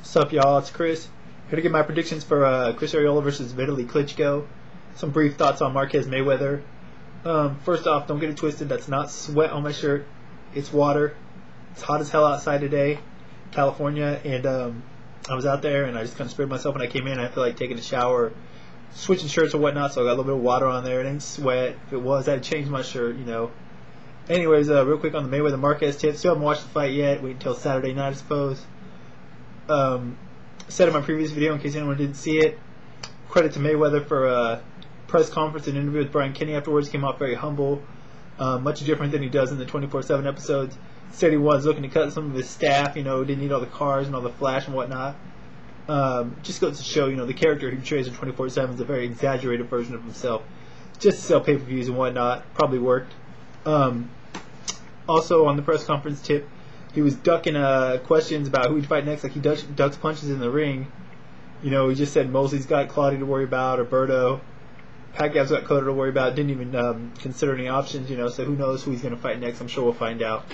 What's up, y'all? It's Chris. Here to give my predictions for Chris Arreola versus Vitali Klitschko. Some brief thoughts on Marquez Mayweather. First off, don't get it twisted. That's not sweat on my shirt. It's water. It's hot as hell outside today, California, and I was out there and I just kind of sprayed myself when I came in. I feel like taking a shower, switching shirts or whatnot, so I got a little bit of water on there. It ain't sweat. If it was, I'd change my shirt, you know. Anyways, real quick on the Mayweather Marquez tip. Still haven't watched the fight yet. Wait until Saturday night, I suppose. Said in my previous video, in case anyone didn't see it, credit to Mayweather for a press conference and interview with Brian Kenny afterwards. Came off very humble, much different than he does in the 24/7 episodes. Said he was looking to cut some of his staff, you know, didn't need all the cars and all the flash and whatnot. Just goes to show, you know, the character he portrays in 24/7 is a very exaggerated version of himself, just to sell pay-per-views and whatnot. Probably worked. Also on the press conference tip, he was ducking questions about who he'd fight next, like he ducks punches in the ring. You know, he just said Mosley's got Claudia to worry about, or Berto. Pacquiao's got Cotto to worry about. Didn't even consider any options, you know, so who knows who he's going to fight next. I'm sure we'll find out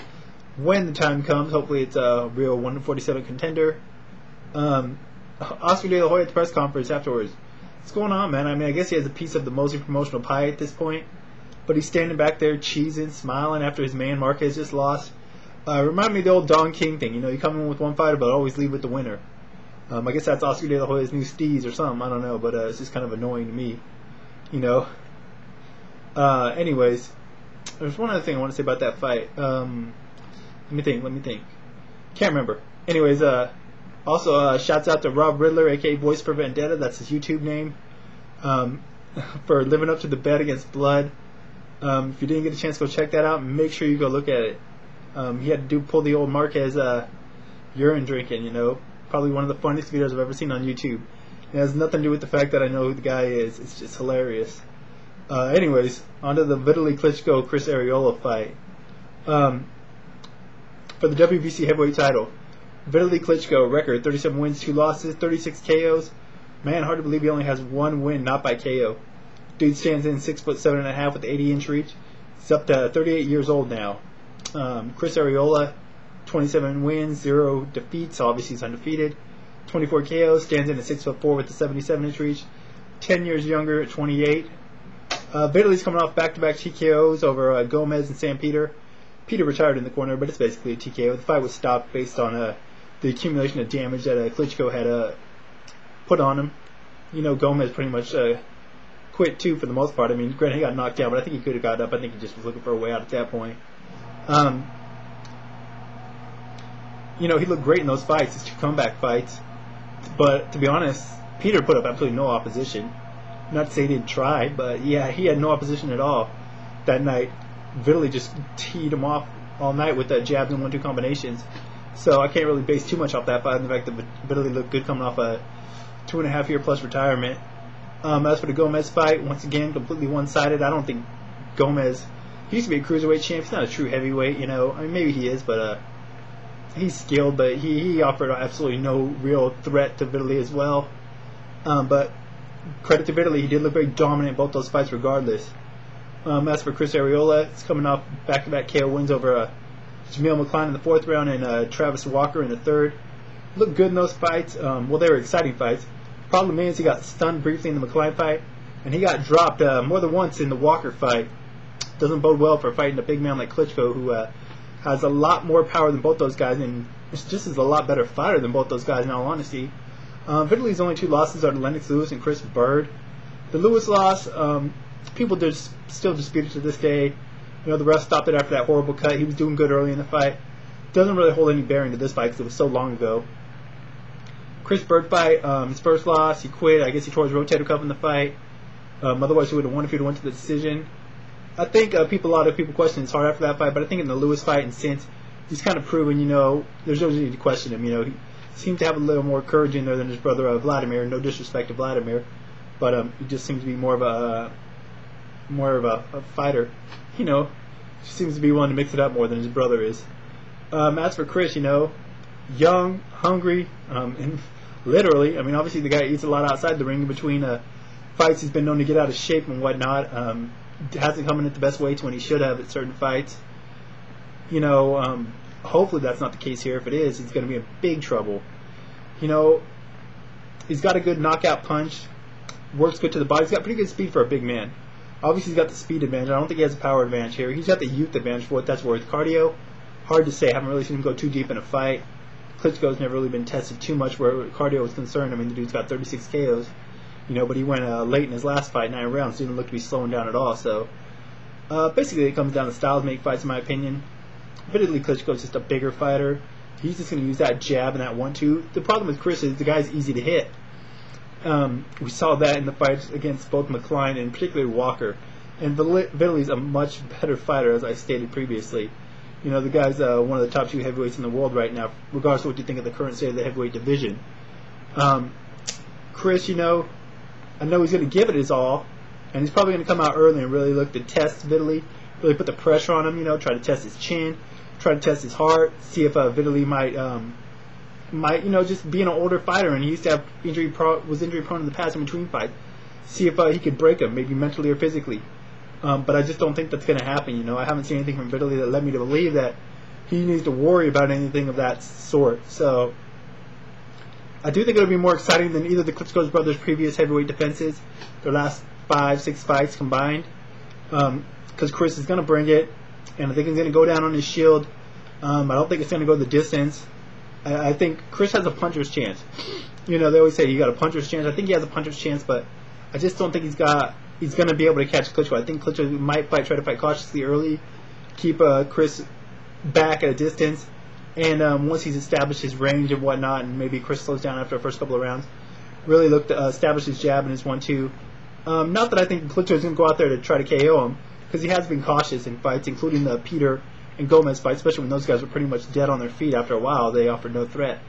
when the time comes. Hopefully it's a real 147 contender. Oscar De La Hoya at the press conference afterwards. What's going on, man? I mean, I guess he has a piece of the Mosley promotional pie at this point, but he's standing back there cheesing, smiling after his man Marquez just lost. Remind me of the old Don King thing. You know, you come in with one fighter, but always leave with the winner. I guess that's Oscar De La Hoya's new steez or something. I don't know, but it's just kind of annoying to me. You know. Anyways, there's one other thing I want to say about that fight. Let me think. Can't remember. Anyways, also shouts out to Rob Riddler, aka Voice for Vendetta. That's his YouTube name. For living up to the bet against Blood. If you didn't get a chance to go check that out, make sure you go look at it. He had to pull the old Marquez urine drinking, you know. Probably one of the funniest videos I've ever seen on YouTube. It has nothing to do with the fact that I know who the guy is. It's just hilarious. Anyways, on to the Vitali Klitschko Chris Arreola fight. For the WBC heavyweight title, Vitali Klitschko record 37 wins, 2 losses, 36 KOs. Man, hard to believe he only has one win, not by KO. Dude stands in 6'7.5" with 80-inch reach. He's up to 38 years old now. Chris Arreola, 27 wins, 0 defeats. Obviously, he's undefeated. 24 KOs. Stands in at 6'4" with a 77-inch reach. 10 years younger at 28. Vitali's coming off back-to-back TKOs over Gomez and Sam Peter. Peter retired in the corner, but it's basically a TKO. The fight was stopped based on the accumulation of damage that Klitschko had put on him. You know, Gomez pretty much quit too for the most part. I mean, granted, he got knocked down, but I think he could have got up. I think he just was looking for a way out at that point. You know, he looked great in those fights, his 2 comeback fights. But to be honest, Peter put up absolutely no opposition. Not to say he didn't try, but yeah, he had no opposition at all that night. Vitali just teed him off all night with jabs and 1-2 combinations. So I can't really base too much off that fight. In fact, that Vitali looked good coming off a 2.5-year plus retirement. As for the Gomez fight, once again, completely one-sided. I don't think Gomez... He used to be a cruiserweight champ. He's not a true heavyweight, you know. I mean, maybe he is, but he's skilled. But he offered absolutely no real threat to Vitali as well. But credit to Vitali, he did look very dominant in both those fights regardless. As for Chris Arreola, he's coming off back-to-back KO wins over Jamil McCline in the 4th round and Travis Walker in the 3rd. Looked good in those fights. Well, they were exciting fights. Problem is, he got stunned briefly in the McCline fight, and he got dropped more than once in the Walker fight. Doesn't bode well for fighting a big man like Klitschko, who has a lot more power than both those guys, and just is a lot better fighter than both those guys, in all honesty. Vitali's only 2 losses are to Lennox Lewis and Chris Bird. The Lewis loss, people still dispute it to this day. You know, the ref stopped it after that horrible cut. He was doing good early in the fight. Doesn't really hold any bearing to this fight because it was so long ago. Chris Bird fight, his first loss, he quit. I guess he tore his rotator cuff in the fight. Otherwise, he would have won if he would have went to the decision. I think a lot of people question his heart after that fight, but I think in the Lewis fight and since, he's kind of proven, you know, there's no need to question him. You know, he seems to have a little more courage in there than his brother Vladimir. No disrespect to Vladimir, but he just seems to be more of a fighter. You know, he seems to be willing to mix it up more than his brother is. As for Chris, you know, young, hungry, and literally, I mean, obviously the guy eats a lot outside the ring. In between fights, he's been known to get out of shape and whatnot. Hasn't come in at the best weights when he should have at certain fights. You know, hopefully that's not the case here. If it is, he's going to be in big trouble. You know, he's got a good knockout punch, works good to the body. He's got pretty good speed for a big man. Obviously, he's got the speed advantage. I don't think he has a power advantage here. He's got the youth advantage for what that's worth. Cardio, hard to say. I haven't really seen him go too deep in a fight. Klitschko's never really been tested too much where cardio was concerned. I mean, the dude's got 36 KOs, you know, but he went late in his last fight, 9 rounds. Didn't look to be slowing down at all. So, basically, it comes down to styles make fights, in my opinion. Vitali Klitschko's just a bigger fighter. He's just going to use that jab and that 1-2. The problem with Chris is the guy's easy to hit. We saw that in the fights against both McCline and particularly Walker. And Vitali's a much better fighter, as I stated previously. You know, the guy's one of the top 2 heavyweights in the world right now, regardless of what you think of the current state of the heavyweight division. Chris, you know, I know he's going to give it his all, and he's probably going to come out early and really look to test Vitali, really put the pressure on him, you know, try to test his chin, try to test his heart, see if Vitali might, you know, just being an older fighter, and he used to have was injury prone in the past in between fights. See if he could break him, maybe mentally or physically. But I just don't think that's going to happen. You know, I haven't seen anything from Vitali that led me to believe that he needs to worry about anything of that sort. So I do think it'll be more exciting than either the Klitschko brothers' previous heavyweight defenses, their last 5-6 fights combined. Because Chris is going to bring it, and I think he's going to go down on his shield. I don't think it's going to go the distance. I think Chris has a puncher's chance. You know, they always say you got a puncher's chance. I think he has a puncher's chance, but I just don't think he's going to be able to catch Klitschko. I think Klitschko might try to fight cautiously early, keep Chris back at a distance, and once he's established his range and whatnot, and maybe Chris slows down after the first couple of rounds, really look to establish his jab and his 1-2. Not that I think Klitschko is going to go out there to try to KO him, because he has been cautious in fights, including the Peter and Gomez fight, especially when those guys were pretty much dead on their feet after a while. They offered no threat.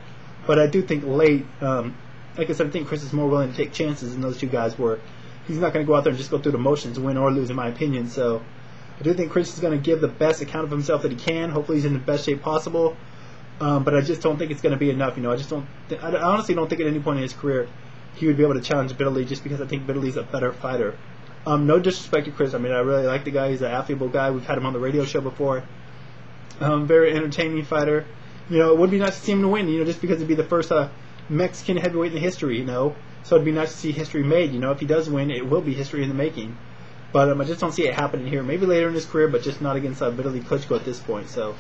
But I do think late, like I said, I think Chris is more willing to take chances than those two guys were. He's not going to go out there and just go through the motions, win or lose, in my opinion. So I do think Chris is going to give the best account of himself that he can. Hopefully he's in the best shape possible. But I just don't think it's going to be enough. You know, I honestly don't think at any point in his career he would be able to challenge Vitali, just because I think Vitali's a better fighter. No disrespect to Chris. I mean, I really like the guy. He's an affable guy. We've had him on the radio show before. Very entertaining fighter. You know, it would be nice to see him to win, you know, just because it'd be the first Mexican heavyweight in history, you know. So it'd be nice to see history made, you know. If he does win, it will be history in the making. But I just don't see it happening here. Maybe later in his career, but just not against Vitali Klitschko at this point. So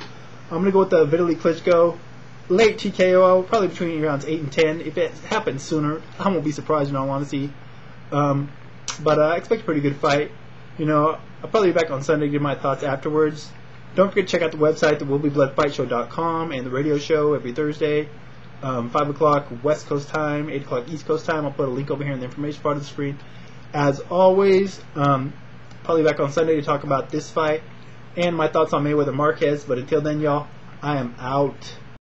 I'm going to go with the Vitali Klitschko late TKO, probably between rounds 8 and 10. If it happens sooner, I won't be surprised in all honesty. But I expect a pretty good fight. You know, I'll probably be back on Sunday to give my thoughts afterwards. Don't forget to check out the website, the WillBeBloodFightShow.com, and the radio show every Thursday, 5 o'clock West Coast time, 8 o'clock East Coast time. I'll put a link over here in the information part of the screen. As always, probably back on Sunday to talk about this fight and my thoughts on Mayweather Marquez. But until then, y'all, I am out.